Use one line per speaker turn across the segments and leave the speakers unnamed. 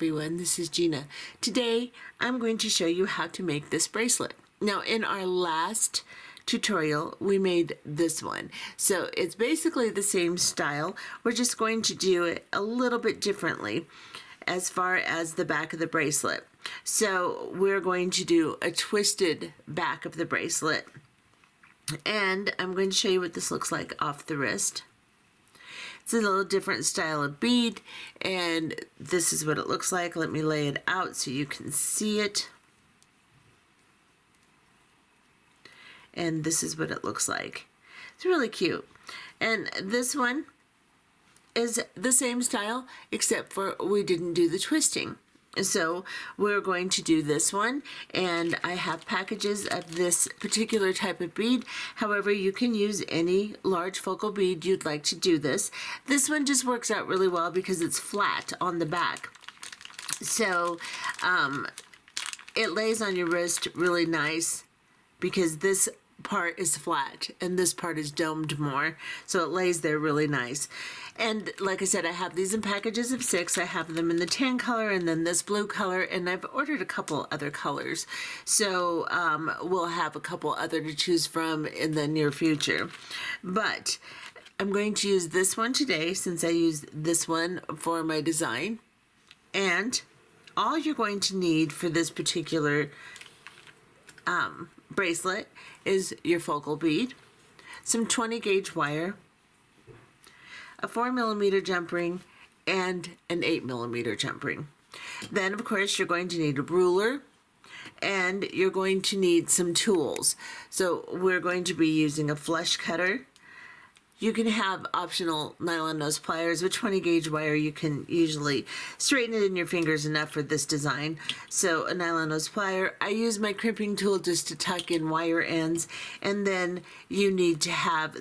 everyone, this is Gina. Today I'm going to show you how to make this bracelet. Now in our last tutorial we made this one, so it's basically the same style. We're just going to do it a little bit differently as far as the back of the bracelet. So we're going to do a twisted back of the bracelet, and I'm going to show you what this looks like off the wrist. It's a little different style of bead, and this is what it looks like. Let me lay it out so you can see it. And this is what it looks like. It's really cute. And this one is the same style, except for we didn't do the twisting. So we're going to do this one, and I have packages of this particular type of bead. However, you can use any large focal bead you'd like to do this. This one just works out really well because it's flat on the back. So it lays on your wrist really nice because this part is flat and this part is domed more, so it lays there really nice. And like I said, I have these in packages of 6. I have them in the tan color and then this blue color, and I've ordered a couple other colors, so we'll have a couple other to choose from in the near future. But I'm going to use this one today since I used this one for my design. And all you're going to need for this particular bracelet is your focal bead, some 20 gauge wire, a 4mm jump ring, and an 8mm jump ring. Then of course you're going to need a ruler, and you're going to need some tools. So we're going to be using a flush cutter. You can have optional nylon nose pliers. With 20 gauge wire you can usually straighten it in your fingers enough for this design. So a nylon nose plier. I use my crimping tool just to tuck in wire ends, and then you need to have,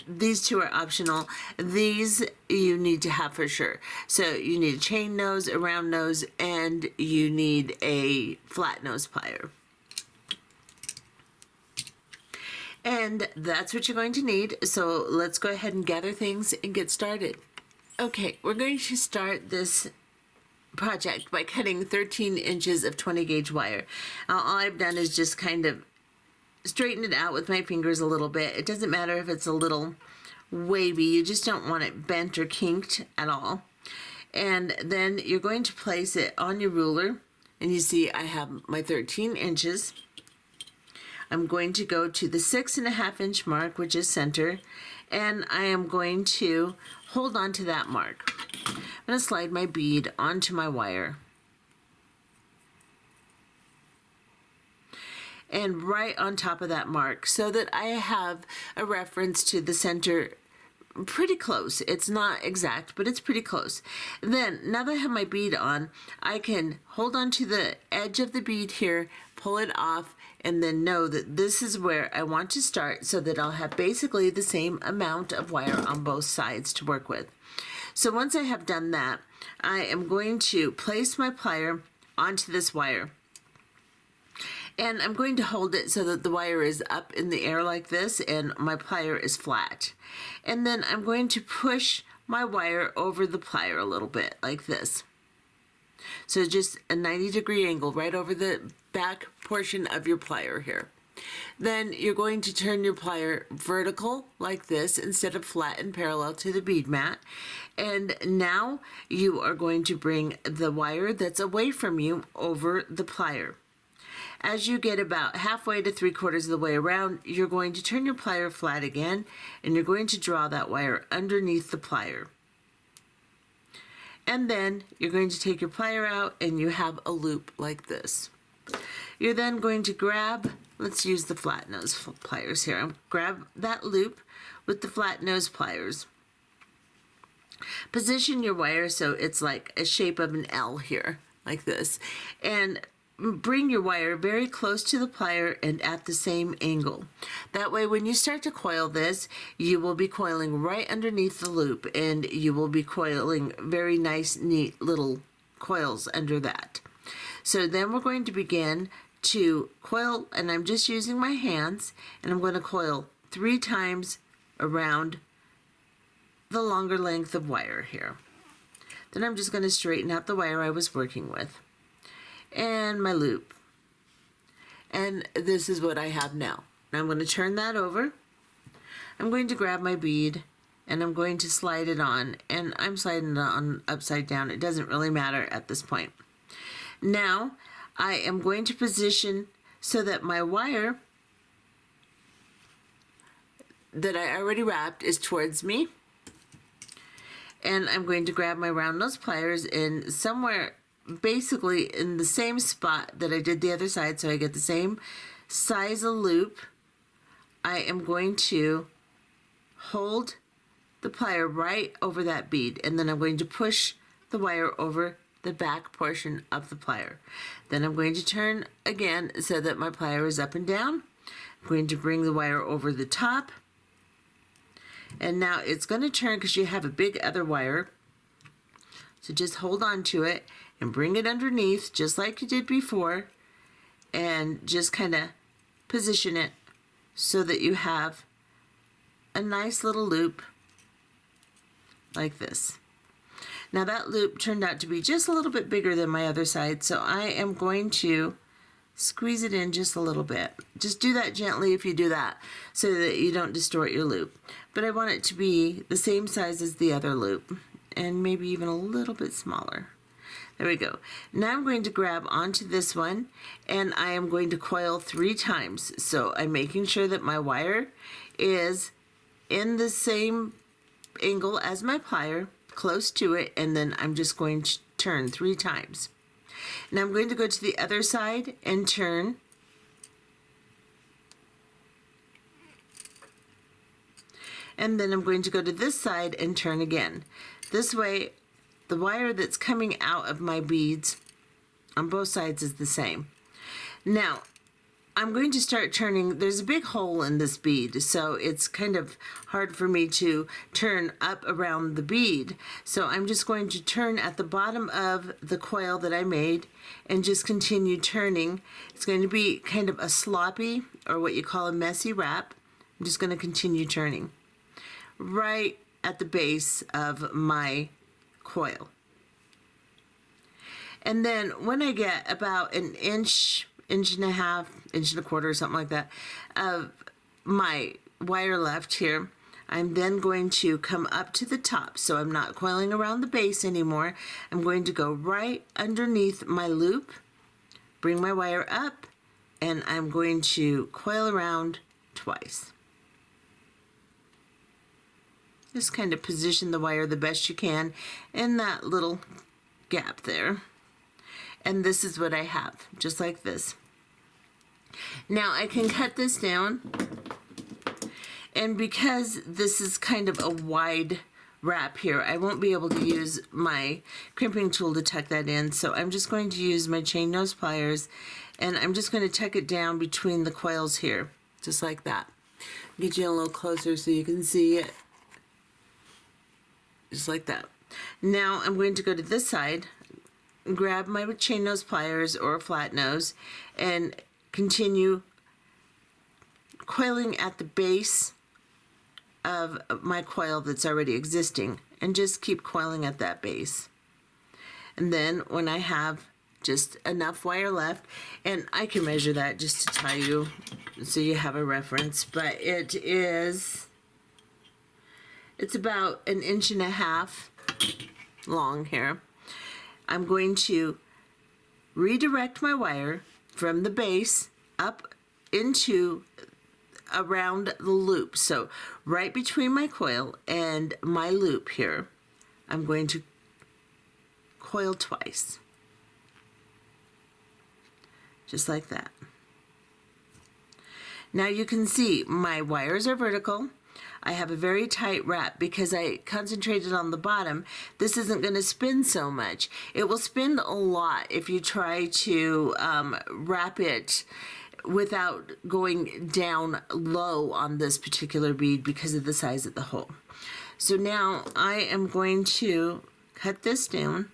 these two are optional. These you need to have for sure. So you need a chain nose, a round nose, and you need a flat nose plier. And that's what you're going to need. So let's go ahead and gather things and get started. Okay, we're going to start this project by cutting 13 inches of 20 gauge wire. Now, all I've done is just kind of straighten it out with my fingers a little bit. It doesn't matter if it's a little wavy, you just don't want it bent or kinked at all. And then you're going to place it on your ruler, and you see I have my 13 inches. I'm going to go to the 6.5 inch mark, which is center, and I am going to hold on to that mark. I'm going to slide my bead onto my wire. And right on top of that mark, so that I have a reference to the center pretty close. It's not exact, but it's pretty close. Then, now that I have my bead on, I can hold on to the edge of the bead here, pull it off, and then know that this is where I want to start, so that I'll have basically the same amount of wire on both sides to work with. So once I have done that, I am going to place my plier onto this wire. And I'm going to hold it so that the wire is up in the air like this and my plier is flat. And then I'm going to push my wire over the plier a little bit like this. So just a 90-degree angle right over the back portion of your plier here. Then you're going to turn your plier vertical like this instead of flat and parallel to the bead mat. And now you are going to bring the wire that's away from you over the plier. As you get about halfway to 3/4 of the way around, you're going to turn your plier flat again, and you're going to draw that wire underneath the plier. And then you're going to take your plier out, and you have a loop like this. You're then going to grab, let's use the flat nose pliers here. Grab that loop with the flat nose pliers. Position your wire so it's like a shape of an L here, like this. And bring your wire very close to the plier and at the same angle. That way when you start to coil this, you will be coiling right underneath the loop, and you will be coiling very nice, neat little coils under that. So then we're going to begin to coil, and I'm just using my hands, and I'm going to coil 3 times around the longer length of wire here. Then I'm just going to straighten out the wire I was working with and my loop. And this is what I have now. Now I'm going to turn that over. I'm going to grab my bead and I'm going to slide it on, and I'm sliding it on upside down. It doesn't really matter at this point. Now I am going to position so that my wire that I already wrapped is towards me. And I'm going to grab my round nose pliers in somewhere basically in the same spot that I did the other side, so I get the same size of loop. I am going to hold the plier right over that bead, and then I'm going to push the wire over the back portion of the plier. Then I'm going to turn again so that my plier is up and down. I'm going to bring the wire over the top, and now it's going to turn because you have a big other wire. So just hold on to it and bring it underneath just like you did before, and just kind of position it so that you have a nice little loop like this. Now that loop turned out to be just a little bit bigger than my other side, so I am going to squeeze it in just a little bit. Just do that gently if you do that so that you don't distort your loop. But I want it to be the same size as the other loop and maybe even a little bit smaller. There we go. Now I'm going to grab onto this one and I am going to coil 3 times. So I'm making sure that my wire is in the same angle as my plier, close to it, and then I'm just going to turn 3 times. Now I'm going to go to the other side and turn. And then I'm going to go to this side and turn again. This way, the wire that's coming out of my beads on both sides is the same. Now, I'm going to start turning. There's a big hole in this bead, so it's kind of hard for me to turn up around the bead. So I'm just going to turn at the bottom of the coil that I made and just continue turning. It's going to be kind of a sloppy, or what you call a messy wrap. I'm just going to continue turning right at the base of my coil. And then when I get about an inch and a half, inch and a quarter, or something like that, of my wire left here, I'm then going to come up to the top. So I'm not coiling around the base anymore. I'm going to go right underneath my loop, bring my wire up, and I'm going to coil around twice. Just kind of position the wire the best you can in that little gap there. And this is what I have, just like this. Now I can cut this down, and because this is kind of a wide wrap here, I won't be able to use my crimping tool to tuck that in, so I'm just going to use my chain nose pliers, and I'm just going to tuck it down between the coils here, just like that. Get you a little closer so you can see it. Just like that. Now I'm going to go to this side, grab my chain nose pliers or a flat nose, and continue coiling at the base of my coil that's already existing, and just keep coiling at that base. And then when I have just enough wire left, and I can measure that just to tell you so you have a reference, but it's about 1.5 inches long here. I'm going to redirect my wire from the base up into around the loop. So right between my coil and my loop here, I'm going to coil twice. Just like that. Now you can see my wires are vertical. I have a very tight wrap because I concentrated on the bottom. This isn't going to spin so much. It will spin a lot if you try to wrap it without going down low on this particular bead because of the size of the hole. So now I am going to cut this down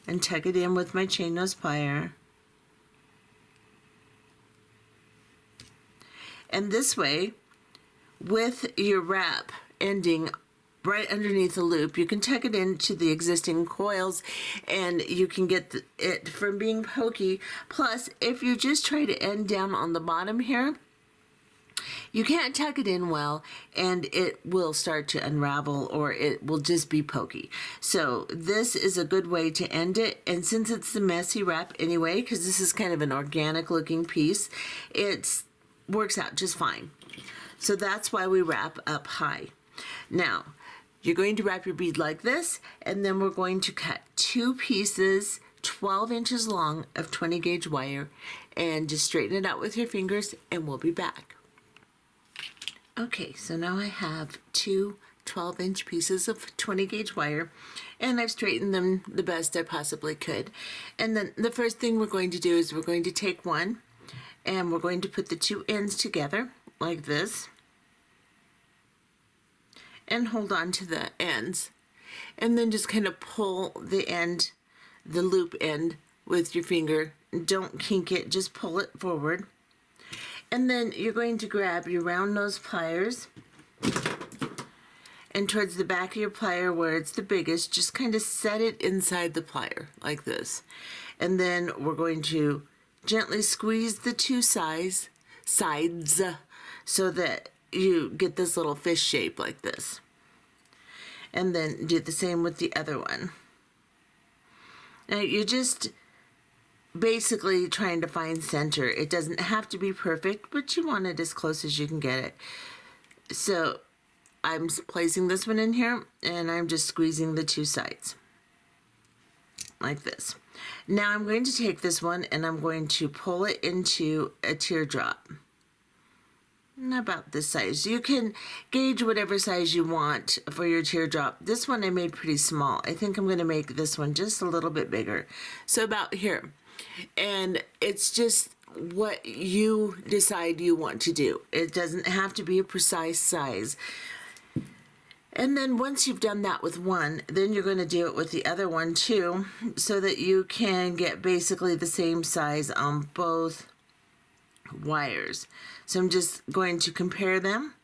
and tuck it in with my chain nose plier. And this way, with your wrap ending right underneath the loop. You can tuck it into the existing coils and you can get it from being pokey. Plus, if you just try to end down on the bottom here, you can't tuck it in well and it will start to unravel or it will just be pokey. So this is a good way to end it. And since it's the messy wrap anyway, because this is kind of an organic looking piece, it works out just fine. So that's why we wrap up high. Now, you're going to wrap your bead like this, and then we're going to cut 2 pieces 12 inches long of 20 gauge wire and just straighten it out with your fingers and we'll be back. Okay, so now I have 2 12-inch pieces of 20 gauge wire and I've straightened them the best I possibly could. And then the first thing we're going to do is we're going to take one and we're going to put the 2 ends together like this and hold on to the ends and then just kind of pull the end, the loop end with your finger. Don't kink it, just pull it forward. And then you're going to grab your round nose pliers and towards the back of your plier where it's the biggest, just kind of set it inside the plier like this. And then we're going to gently squeeze the 2 sides so that you get this little fish shape like this. And then do the same with the other one. Now you're just basically trying to find center. It doesn't have to be perfect, but you want it as close as you can get it. So I'm placing this one in here and I'm just squeezing the 2 sides like this. Now I'm going to take this one and I'm going to pull it into a teardrop. About this size. You can gauge whatever size you want for your teardrop. This one I made pretty small. I think I'm going to make this one just a little bit bigger. So about here. And it's just what you decide you want to do. It doesn't have to be a precise size. And then once you've done that with one, then you're going to do it with the other one too, so that you can get basically the same size on both wires. So I'm just going to compare them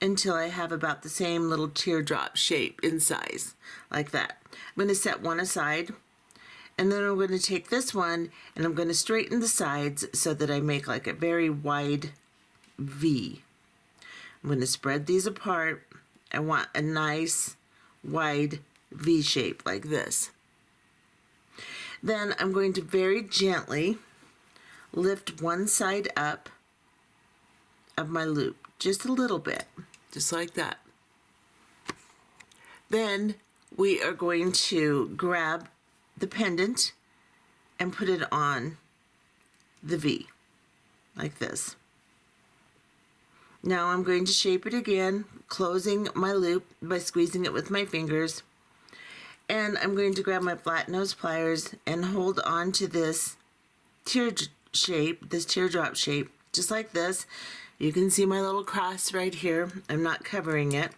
until I have about the same little teardrop shape in size, like that. I'm going to set one aside, and then I'm going to take this one and I'm going to straighten the sides so that I make like a very wide V. I'm going to spread these apart. I want a nice wide V shape like this. Then I'm going to very gently lift one side up of my loop, just a little bit, just like that. Then we are going to grab the pendant and put it on the V, like this. Now I'm going to shape it again, closing my loop by squeezing it with my fingers. And I'm going to grab my flat nose pliers and hold on to this teardrop shape, just like this. You can see my little cross right here. I'm not covering it.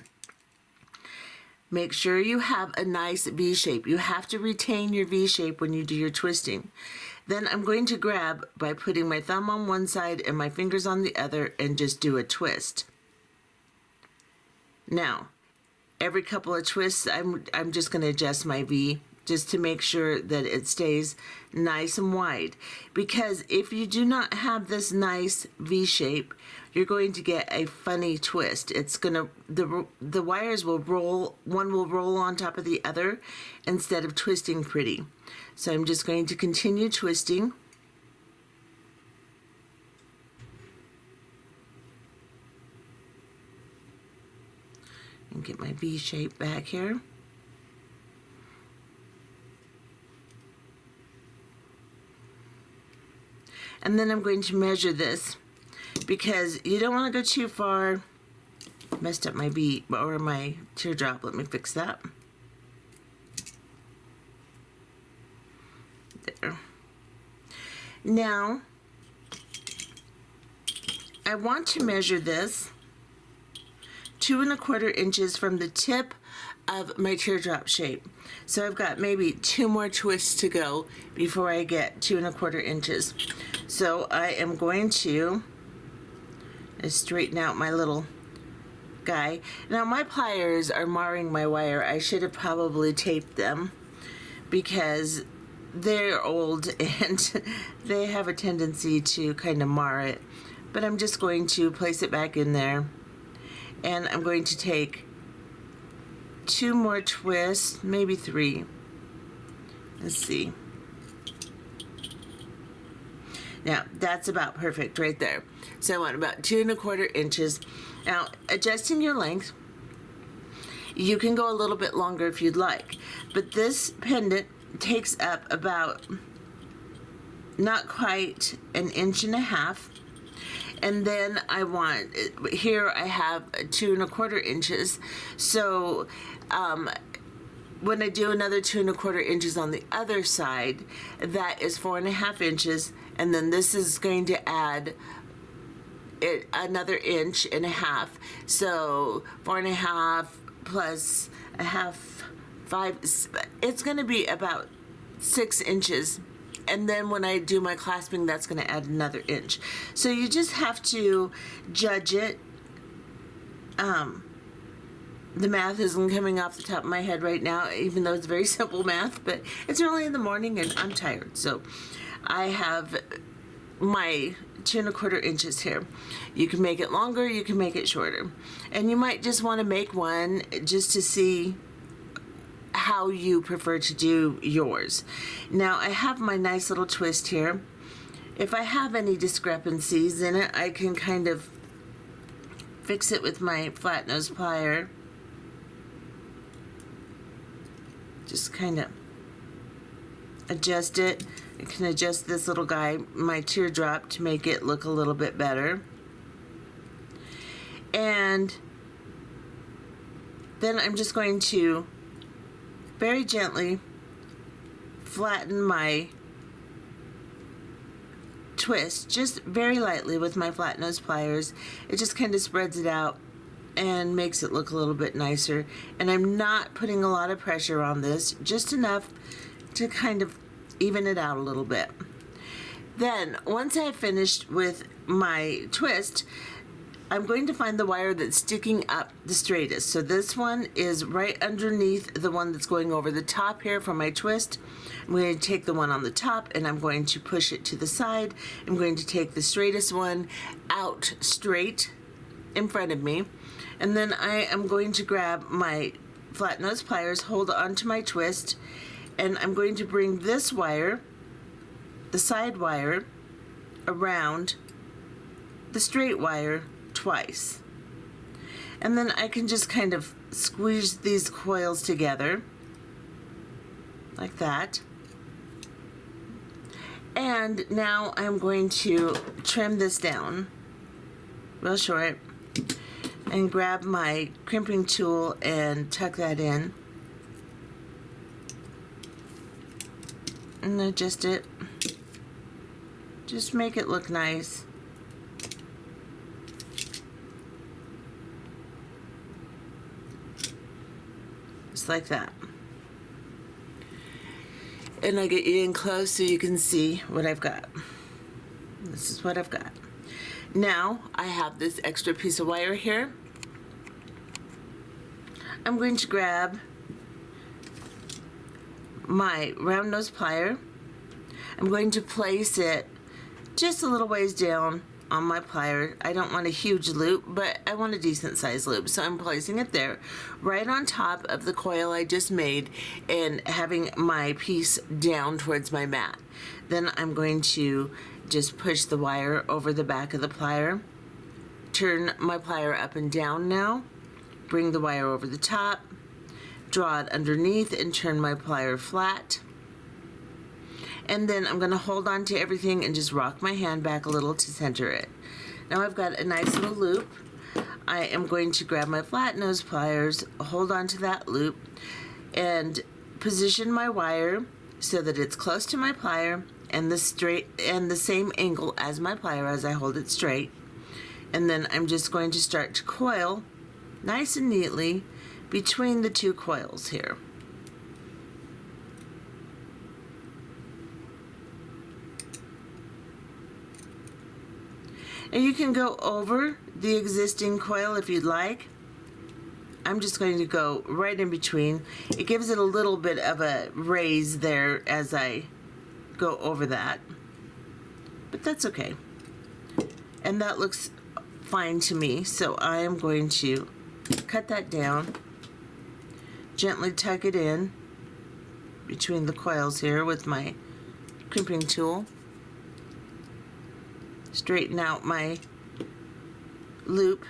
Make sure you have a nice V shape. You have to retain your V shape when you do your twisting. Then I'm going to grab by putting my thumb on one side and my fingers on the other and just do a twist. Now, every couple of twists, I'm just going to adjust my V just to make sure that it stays nice and wide. Because if you do not have this nice V shape, you're going to get a funny twist. It's gonna, the wires will roll, one will roll on top of the other instead of twisting pretty. So I'm just going to continue twisting. And get my V shape back here. And then I'm going to measure this because you don't want to go too far. Messed up my bead or my teardrop. Let me fix that. There. Now, I want to measure this 2 1/4 inches from the tip of my teardrop shape. So I've got maybe 2 more twists to go before I get 2 1/4 inches. So I am going to straighten out my little guy. Now my pliers are marring my wire. I should have probably taped them because they're old and they have a tendency to kind of mar it. But I'm just going to place it back in there, and I'm going to take 2 more twists, maybe 3. Let's see. Now that's about perfect right there. So I want about 2 1/4 inches. Now, adjusting your length, you can go a little bit longer if you'd like, but this pendant takes up about not quite 1.5 inches. And then I want, here I have 2 1/4 inches. So when I do another 2 1/4 inches on the other side, that is 4.5 inches. And then this is going to add another 1.5 inches. So 4.5 plus a half, 5, it's going to be about 6 inches. And then when I do my clasping, that's going to add another inch. So you just have to judge it. The math isn't coming off the top of my head right now, even though it's very simple math, but it's early in the morning and I'm tired. So I have my 2 1/4 inches here. You can make it longer, you can make it shorter. And you might just want to make one just to see how you prefer to do yours. Now I have my nice little twist here. If I have any discrepancies in it, I can kind of fix it with my flat nose plier. Just kind of adjust it. I can adjust this little guy, my teardrop, to make it look a little bit better. And then I'm just going to very gently flatten my twist, just very lightly with my flat nose pliers. It just kind of spreads it out and makes it look a little bit nicer. And I'm not putting a lot of pressure on this, just enough to kind of even it out a little bit. Then once I've finished with my twist, I'm going to find the wire that's sticking up the straightest. So this one is right underneath the one that's going over the top here for my twist. I'm going to take the one on the top and I'm going to push it to the side. I'm going to take the straightest one out straight in front of me. And then I am going to grab my flat nose pliers, hold onto my twist, and I'm going to bring this wire, the side wire, around the straight wire twice. And then I can just kind of squeeze these coils together like that. And now I'm going to trim this down real short and grab my crimping tool and tuck that in and adjust it. Just make it look nice. Just like that. And I get you in close so you can see what I've got. This is what I've got. Now I have this extra piece of wire here. I'm going to grab my round nose plier. I'm going to place it just a little ways down on my plier. I don't want a huge loop, but I want a decent sized loop. So I'm placing it there right on top of the coil I just made and having my piece down towards my mat. Then I'm going to just push the wire over the back of the plier, turn my plier up and down now, bring the wire over the top, draw it underneath and turn my plier flat. And then I'm going to hold on to everything and just rock my hand back a little to center it. Now I've got a nice little loop. I am going to grab my flat nose pliers, hold on to that loop, and position my wire so that it's close to my plier and the same angle as my plier as I hold it straight. And then I'm just going to start to coil nice and neatly between the two coils here. And you can go over the existing coil if you'd like. I'm just going to go right in between. It gives it a little bit of a raise there as I go over that, but that's okay. And that looks fine to me, so I am going to cut that down, gently tuck it in between the coils here with my crimping tool, straighten out my loop,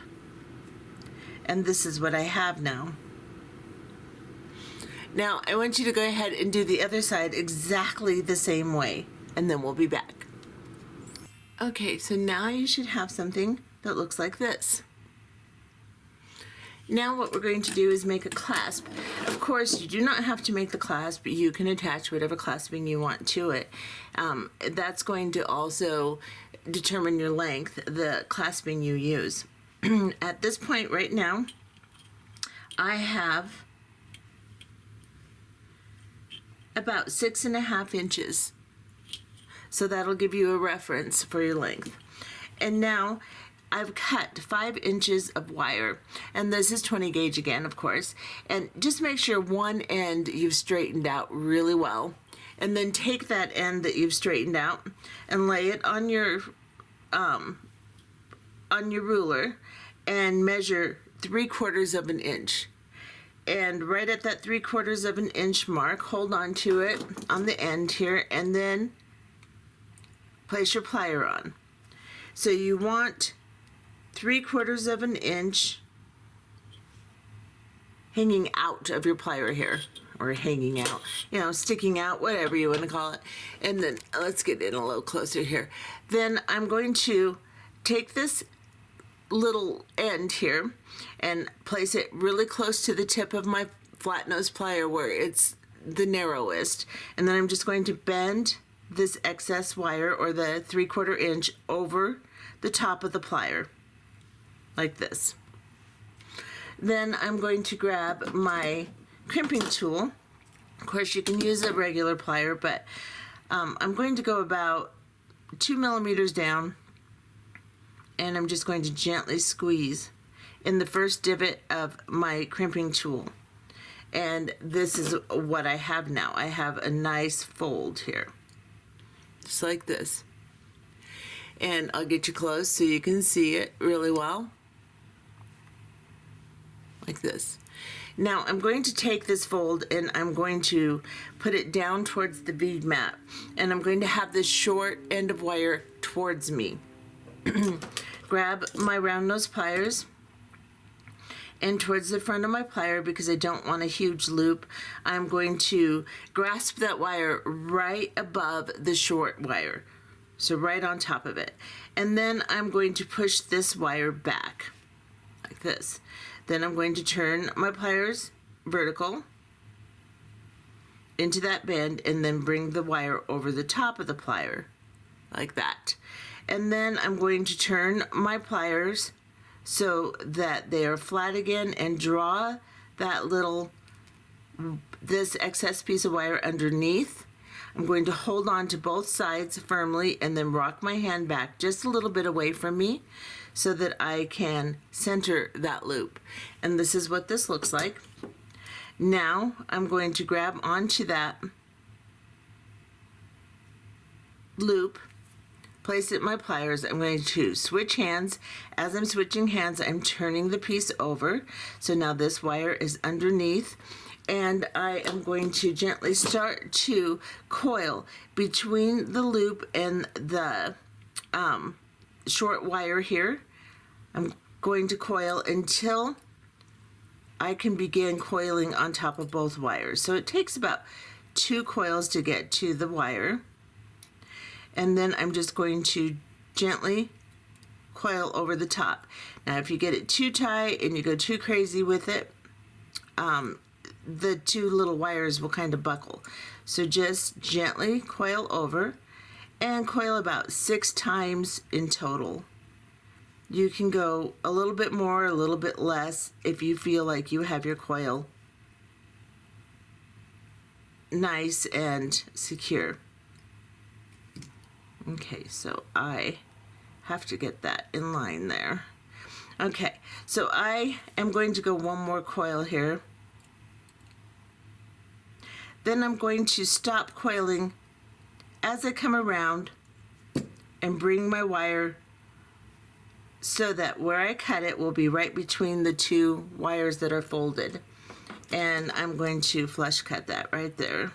and this is what I have now. Now I want you to go ahead and do the other side exactly the same way, and then we'll be back. Okay, so now you should have something that looks like this. Now what we're going to do is make a clasp. Of course, you do not have to make the clasp. You can attach whatever clasping you want to it. That's going to also determine your length, the clasping you use. At this point right now, I have about 6.5 inches. So that'll give you a reference for your length. And now I've cut 5 inches of wire, and this is 20 gauge again, of course, and just make sure one end you've straightened out really well, and then take that end that you've straightened out and lay it on your ruler and measure 3/4 of an inch. And right at that 3/4 of an inch mark, hold on to it on the end here, and then place your plier on. So you want 3/4 of an inch hanging out of your plier here, or hanging out, you know, sticking out, whatever you want to call it. And then let's get in a little closer here. Then I'm going to take this little end here and place it really close to the tip of my flat nose plier where it's the narrowest. And then I'm just going to bend this excess wire, or the 3/4 inch, over the top of the plier, like this. Then I'm going to grab my crimping tool. Of course, you can use a regular plier, but I'm going to go about 2 millimeters down, and I'm just going to gently squeeze in the first divot of my crimping tool. And this is what I have now. I have a nice fold here, just like this. And I'll get you close so you can see it really well, like this. Now I'm going to take this fold and I'm going to put it down towards the bead mat, and I'm going to have this short end of wire towards me. Grab my round nose pliers, and towards the front of my plier, because I don't want a huge loop, I'm going to grasp that wire right above the short wire, so right on top of it. And then I'm going to push this wire back like this. Then I'm going to turn my pliers vertical into that bend, and then bring the wire over the top of the plier like that. And then I'm going to turn my pliers so that they are flat again, and draw that this excess piece of wire underneath. I'm going to hold on to both sides firmly and then rock my hand back just a little bit away from me so that I can center that loop. And this is what this looks like. Now I'm going to grab onto that loop, place it in my pliers. I'm going to switch hands. As I'm switching hands, I'm turning the piece over. So now this wire is underneath, and I am going to gently start to coil between the loop and the short wire here. I'm going to coil until I can begin coiling on top of both wires. So it takes about 2 coils to get to the wire. And then I'm just going to gently coil over the top. Now if you get it too tight and you go too crazy with it, the 2 little wires will kind of buckle. So just gently coil over, and coil about 6 times in total. You can go a little bit more, a little bit less if you feel like you have your coil nice and secure. Okay, so I have to get that in line there. Okay, so I am going to go one more coil here. Then I'm going to stop coiling as I come around and bring my wire so that where I cut it will be right between the two wires that are folded. And I'm going to flush cut that right there.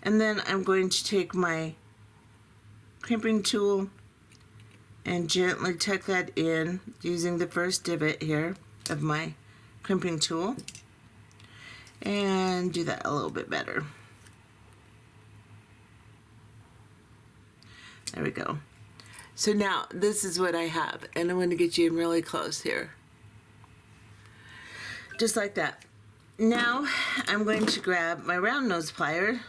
And then I'm going to take my crimping tool and gently tuck that in using the first divot here of my crimping tool and do that a little bit better. There we go. So now this is what I have, and I'm going to get you in really close here. Just like that. Now I'm going to grab my round nose plier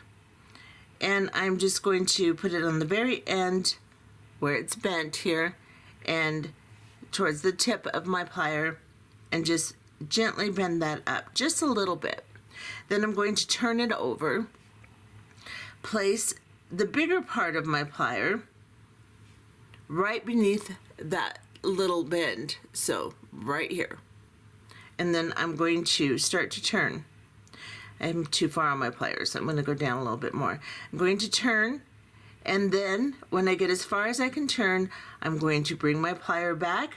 and I'm just going to put it on the very end where it's bent here and towards the tip of my plier and just gently bend that up just a little bit. Then I'm going to turn it over, place the bigger part of my plier right beneath that little bend, so right here. And then I'm going to start to turn. I'm too far on my pliers, so I'm going to go down a little bit more. I'm going to turn, and then when I get as far as I can turn, I'm going to bring my plier back,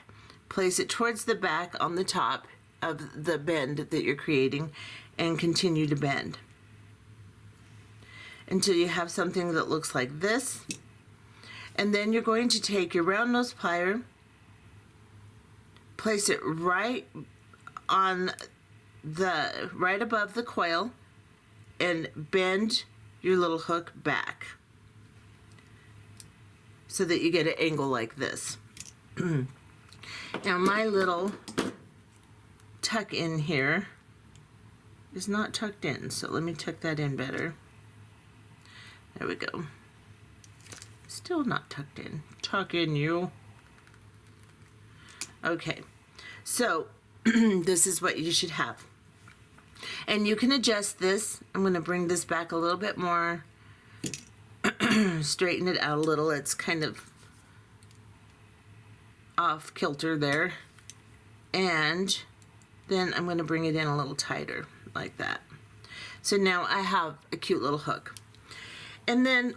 place it towards the back on the top of the bend that you're creating, and continue to bend until you have something that looks like this. And then you're going to take your round nose plier, place it right above the coil, and bend your little hook back so that you get an angle like this. Now my little tuck in here is not tucked in, so let me tuck that in better. There we go. Still not tucked in. Tuck in, you. Okay, so this is what you should have. And you can adjust this. I'm going to bring this back a little bit more. Straighten it out a little. It's kind of off kilter there. And then I'm going to bring it in a little tighter like that. So now I have a cute little hook. And then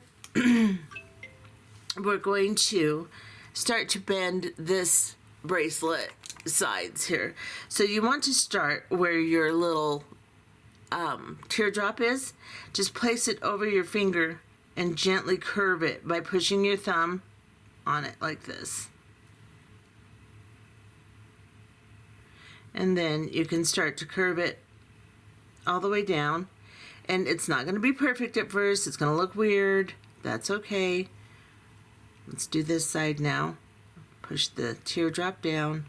we're going to start to bend this bracelet sides here. So you want to start where your little teardrop is. Just place it over your finger and gently curve it by pushing your thumb on it like this. And then you can start to curve it all the way down. And it's not going to be perfect at first. It's going to look weird. That's okay. Let's do this side now. Push the teardrop down.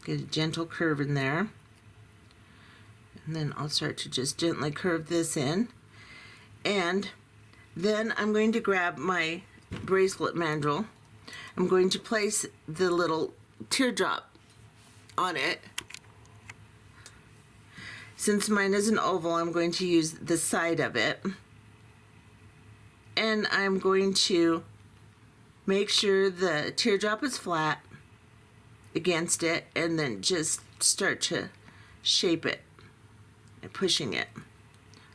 Get a gentle curve in there. And then I'll start to just gently curve this in. And then I'm going to grab my bracelet mandrel. I'm going to place the little teardrop on it. Since mine is an oval, I'm going to use the side of it. And I'm going to make sure the teardrop is flat against it, and then just start to shape it and pushing it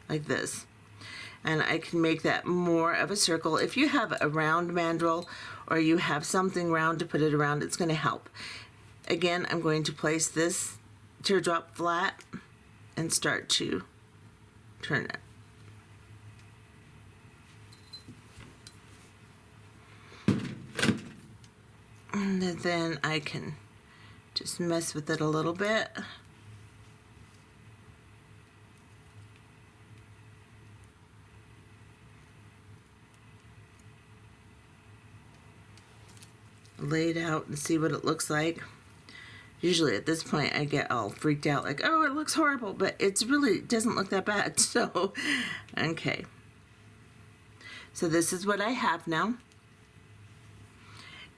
like this. And I can make that more of a circle. If you have a round mandrel or you have something round to put it around, it's going to help. Again, I'm going to place this teardrop flat and start to turn it. And then I can just mess with it a little bit. Lay it out and see what it looks like. Usually at this point I get all freaked out like, oh, it looks horrible, but it's really doesn't look that bad. So, okay. So this is what I have now.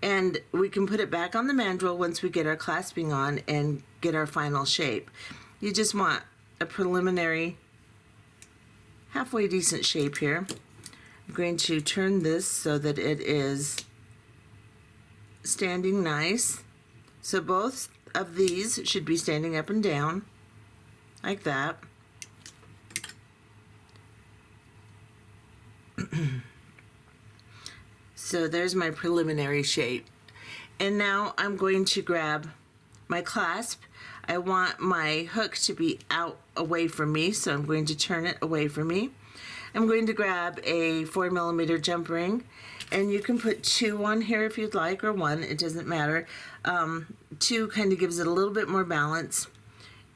And we can put it back on the mandrel once we get our clasping on and get our final shape. You just want a preliminary halfway decent shape here. I'm going to turn this so that it is standing nice. So both of these should be standing up and down like that. So there's my preliminary shape. And now I'm going to grab my clasp. I want my hook to be out away from me, so I'm going to turn it away from me. I'm going to grab a 4mm jump ring, and you can put 2 on here if you'd like, or 1, it doesn't matter. 2 kind of gives it a little bit more balance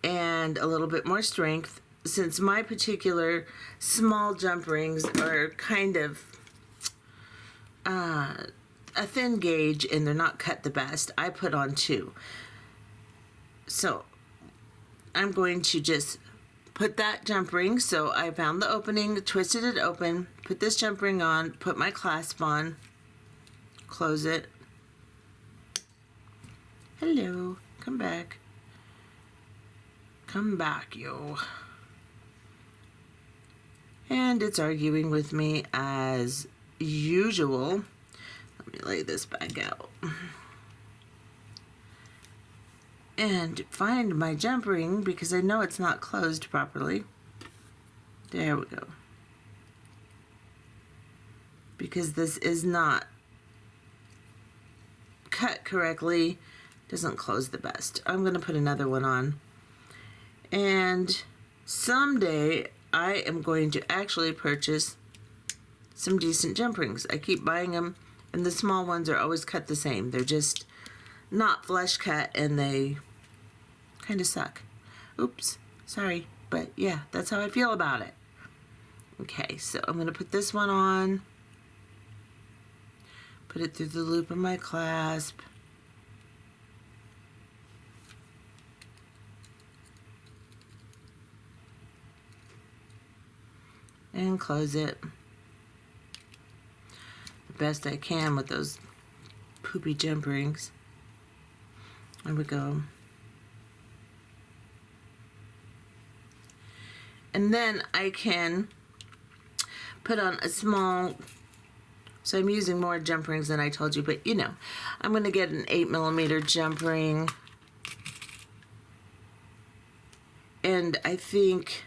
and a little bit more strength. Since my particular small jump rings are kind of a thin gauge and they're not cut the best, I put on 2. So I'm going to just put that jump ring. So I found the opening, twisted it open, put this jump ring on, put my clasp on, close it. Hello, come back. Come back, yo. And it's arguing with me as usual. Let me lay this back out. And find my jump ring because I know it's not closed properly. There we go. Because this is not cut correctly, doesn't close the best. I'm going to put another one on. And someday I am going to actually purchase some decent jump rings. I keep buying them, and the small ones are always cut the same. They're just not flush cut, and they kind of suck. Oops, sorry, but yeah, that's how I feel about it. Okay, so I'm going to put this one on, put it through the loop of my clasp, and close it the best I can with those poopy jump rings. There we go. And then I can put on a small, so I'm using more jump rings than I told you, but you know, I'm going to get an 8mm jump ring. And I think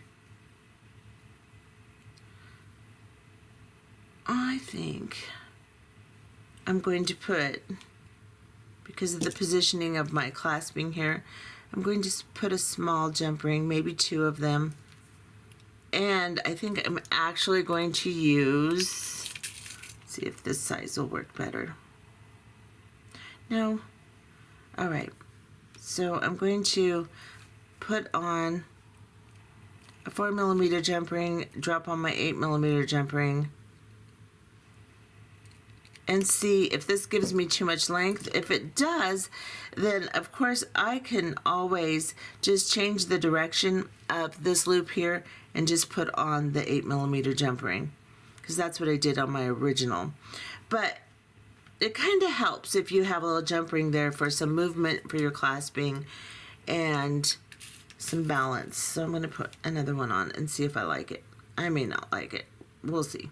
I'm going to put, because of the positioning of my clasping here, I'm going to put a small jump ring, maybe 2 of them. And I think I'm actually going to use, let's see if this size will work better. No? All right. So I'm going to put on a 4mm jump ring, drop on my 8mm jump ring, and see if this gives me too much length. If it does, then of course I can always just change the direction of this loop here and just put on the 8mm jump ring, because that's what I did on my original. But it kind of helps if you have a little jump ring there for some movement for your clasping and some balance. So I'm going to put another one on and see if I like it. I may not like it. We'll see.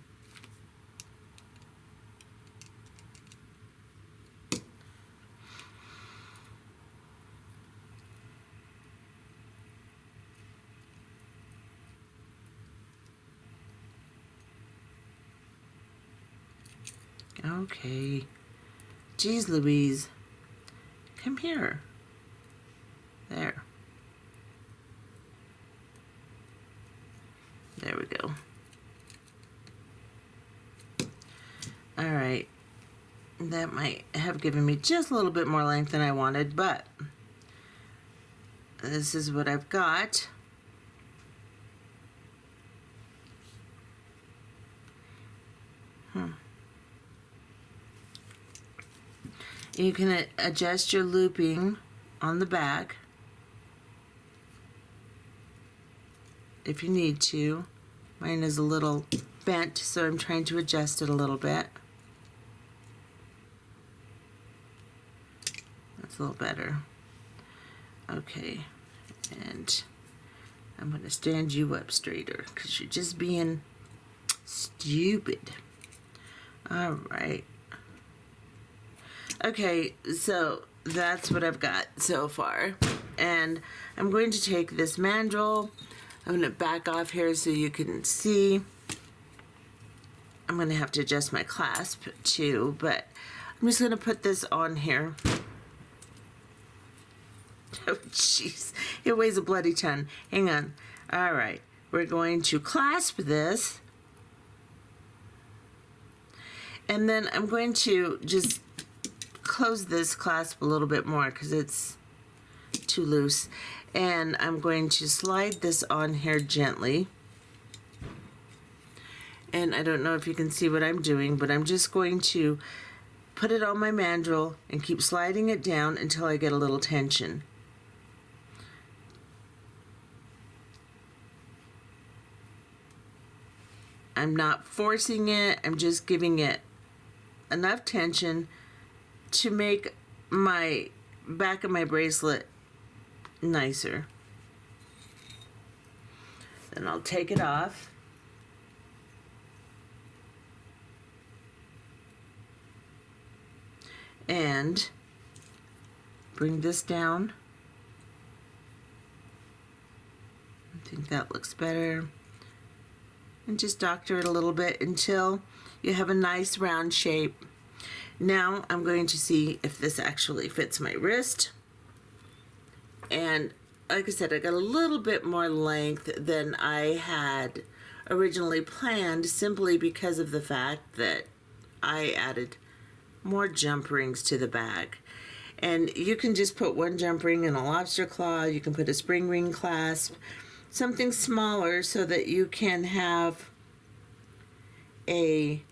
Okay. Jeez Louise. Come here. There. There we go. Alright. That might have given me just a little bit more length than I wanted, but this is what I've got. You can adjust your looping on the back if you need to. Mine is a little bent, so I'm trying to adjust it a little bit. That's a little better. Okay, and I'm going to stand you up straighter because you're just being stupid. All right. Okay, so that's what I've got so far. And I'm going to take this mandrel. I'm going to back off here so you can see. I'm going to have to adjust my clasp too, but I'm just going to put this on here. Oh, jeez. It weighs a bloody ton. Hang on. All right. We're going to clasp this. And then I'm going to just close this clasp a little bit more because it's too loose. And I'm going to slide this on here gently. And I don't know if you can see what I'm doing, but I'm just going to put it on my mandrel and keep sliding it down until I get a little tension. I'm not forcing it, I'm just giving it enough tension to make my back of my bracelet nicer. Then I'll take it off. And bring this down. I think that looks better. And just doctor it a little bit until you have a nice round shape. Now I'm going to see if this actually fits my wrist. And like I said, I got a little bit more length than I had originally planned, simply because of the fact that I added more jump rings to the bag. And you can just put one jump ring in a lobster claw, you can put a spring ring clasp, something smaller so that you can have a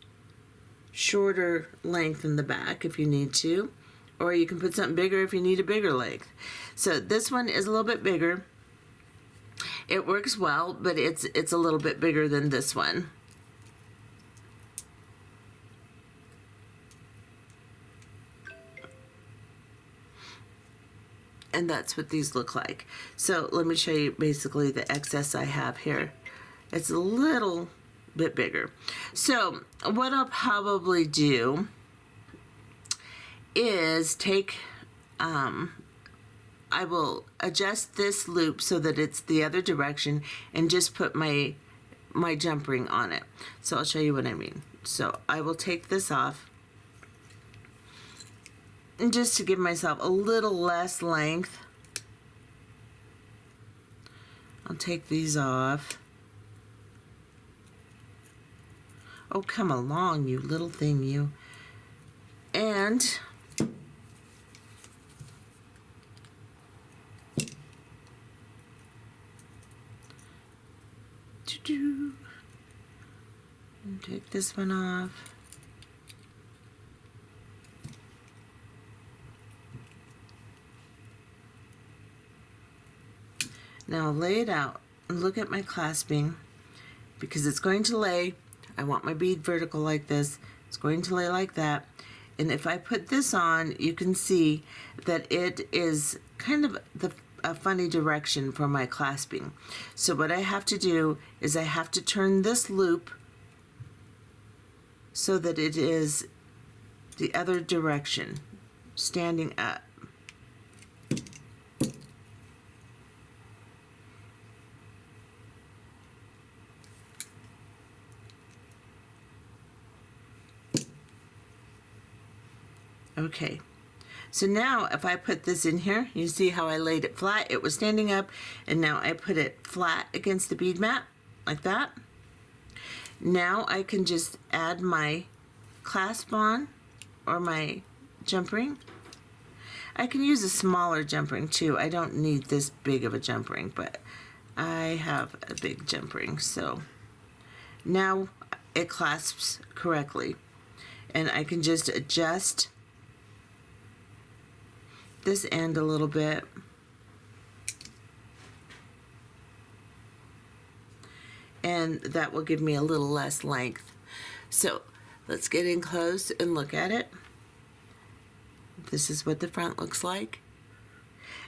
shorter length in the back if you need to, or you can put something bigger if you need a bigger length. So this one is a little bit bigger. It works well, but it's a little bit bigger than this one. And that's what these look like. So let me show you basically the excess I have here. It's a little bit bigger. So what I'll probably do is take, I will adjust this loop so that it's the other direction and just put my jump ring on it. So I'll show you what I mean. So I will take this off. And just to give myself a little less length, I'll take these off. Oh, come along, you little thing, you. And take this one off. Now lay it out and look at my clasping, because it's going to lay, I want my bead vertical like this, it's going to lay like that. And if I put this on, you can see that it is kind of a funny direction for my clasping. So what I have to do is I have to turn this loop so that it is the other direction, standing up. Okay, so now if I put this in here, you see how I laid it flat? It was standing up, and now I put it flat against the bead mat, like that. Now I can just add my clasp on, or my jump ring. I can use a smaller jump ring too. I don't need this big of a jump ring, but I have a big jump ring, so now it clasps correctly. And I can just adjust this end a little bit. And that will give me a little less length. So let's get in close and look at it. This is what the front looks like.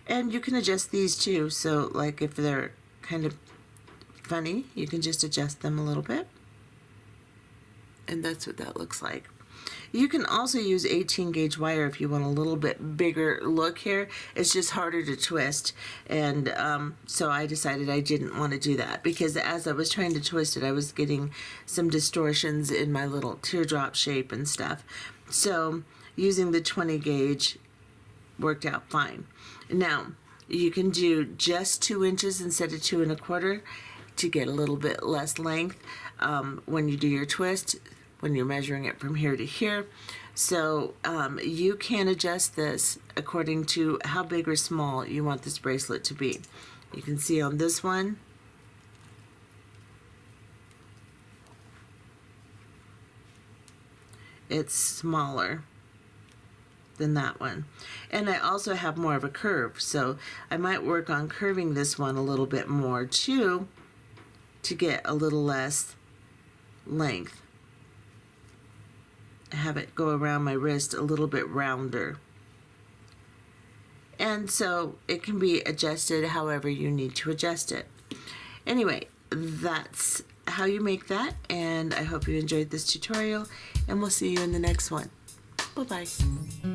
And you can adjust these too. So like if they're kind of funny, you can just adjust them a little bit. And that's what that looks like. You can also use 18 gauge wire if you want a little bit bigger look here. It's just harder to twist, and so I decided I didn't want to do that, because as I was trying to twist it, I was getting some distortions in my little teardrop shape and stuff. So using the 20 gauge worked out fine. Now you can do just 2 inches instead of 2 1/4 to get a little bit less length when you do your twist, when you're measuring it from here to here. So you can adjust this according to how big or small you want this bracelet to be. You can see on this one, it's smaller than that one. And I also have more of a curve, so I might work on curving this one a little bit more too, to get a little less length. Have it go around my wrist a little bit rounder. And so it can be adjusted however you need to adjust it. Anyway, that's how you make that, and I hope you enjoyed this tutorial, and we'll see you in the next one. Bye-bye.